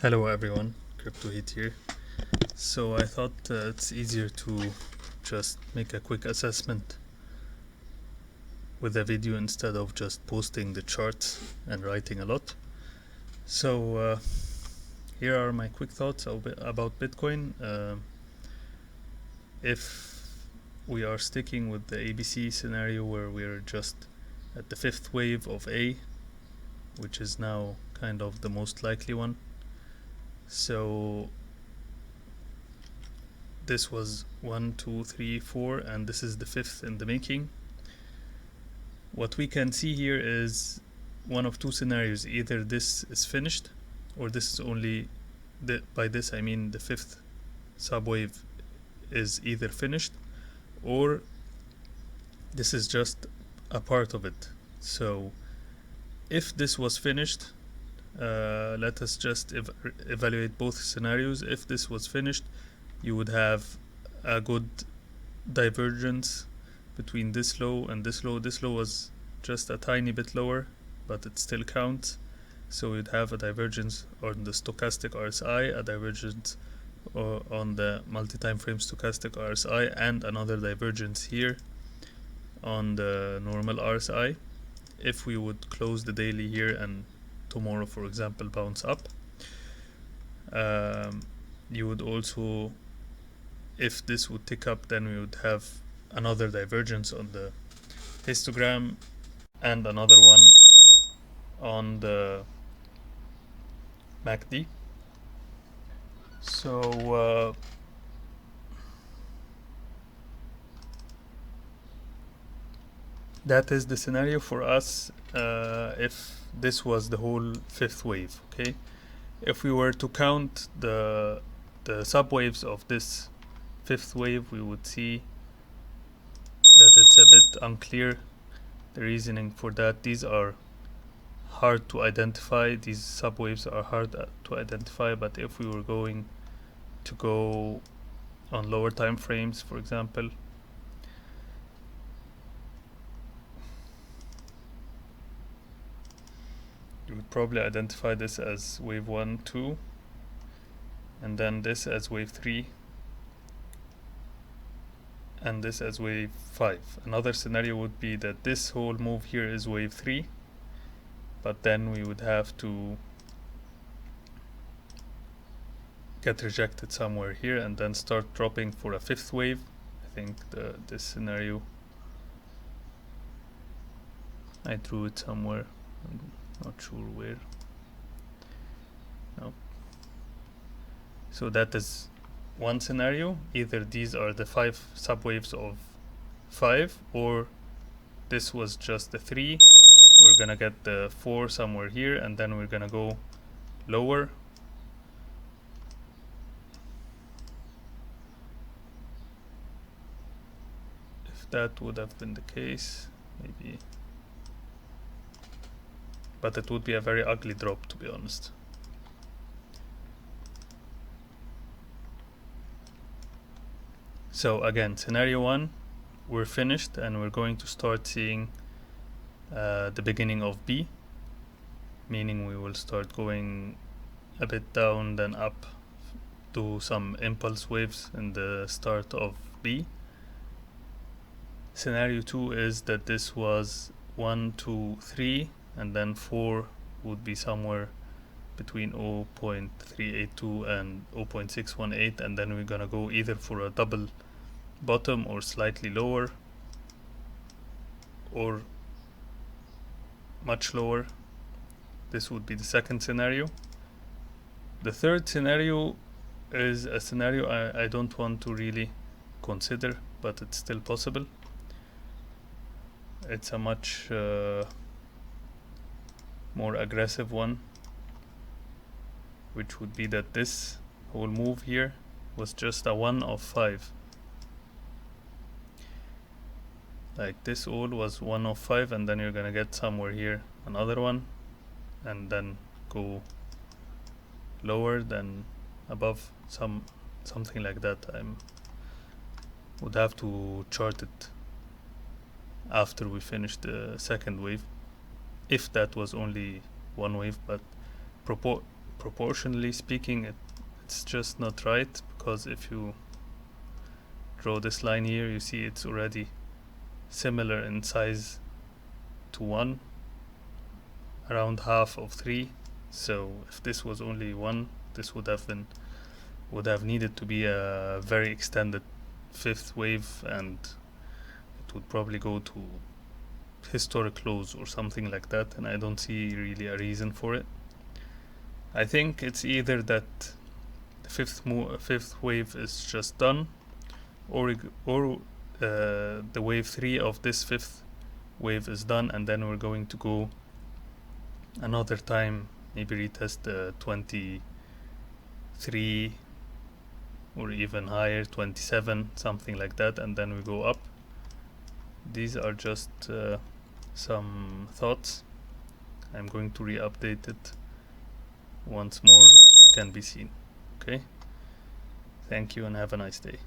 Hello everyone, Crypto Heat here. So I thought it's easier to just make a quick assessment with a video instead of just posting the charts and writing a lot. So here are my quick thoughts about Bitcoin. If we are sticking with the ABC scenario where we're just at the fifth wave of A, which is now kind of the most likely one. So this was 1, 2, 3, 4, and this is the fifth in the making. What we can see here is one of two scenarios. Either this is finished, or this is only, by this I mean the fifth subwave is either finished, or this is just a part of it. So if this was finished, let us just evaluate both scenarios. If this was finished, you would have a good divergence between this low and this low. This low was just a tiny bit lower, but it still counts. So you'd have a divergence on the stochastic RSI, a divergence on the multi-time frame stochastic RSI, and another divergence here on the normal RSI. If we would close the daily here and tomorrow, for example, bounce up, you would also, if this would tick up, then we would have another divergence on the histogram and another one on the MACD. So that is the scenario for us if this was the whole fifth wave. Okay, if we were to count the subwaves of this fifth wave, we would see that it's a bit unclear, the reasoning for that. These are hard to identify, these subwaves are hard to identify, but if we were going to go on lower time frames, for example, you would probably identify this as wave 1, 2, and then this as wave 3, and this as wave 5. Another scenario would be that this whole move here is wave 3, but then we would have to get rejected somewhere here and then start dropping for a fifth wave. I think this scenario, I drew it somewhere, I'm not sure where. No. So that is one scenario. Either these are the 5 subwaves of 5, or this was just the 3. We're gonna get the 4 somewhere here, and then we're gonna go lower. If that would have been the case, maybe, but it would be a very ugly drop, to be honest. So again, scenario 1, we're finished and we're going to start seeing the beginning of B, meaning we will start going a bit down then up to some impulse waves in the start of B. Scenario 2 is that this was 1, 2, 3, and then 4 would be somewhere between 0.382 and 0.618, and then we're gonna go either for a double bottom or slightly lower or much lower. This would be the second scenario. The third scenario is a scenario I don't want to really consider, but it's still possible. It's a much more aggressive one, which would be that this whole move here was just a 1 of 5. Like this all was 1 of 5, and then you're gonna get somewhere here another one, and then go lower than above, something like that. I would have to chart it after we finish the second wave, if that was only one wave, but proportionally speaking, it's just not right, because if you draw this line here, you see it's already similar in size to 1, around half of 3. So if this was only 1, this would have needed to be a very extended fifth wave, and it would probably go to historic lows or something like that, and I don't see really a reason for it. I think it's either that the fifth wave is just done, or the wave 3 of this fifth wave is done, and then we're going to go another time, maybe retest the 23 or even higher, 27, something like that, and then we go up. These are just some thoughts. I'm going to re-update it once more can be seen. Okay, thank you and have a nice day.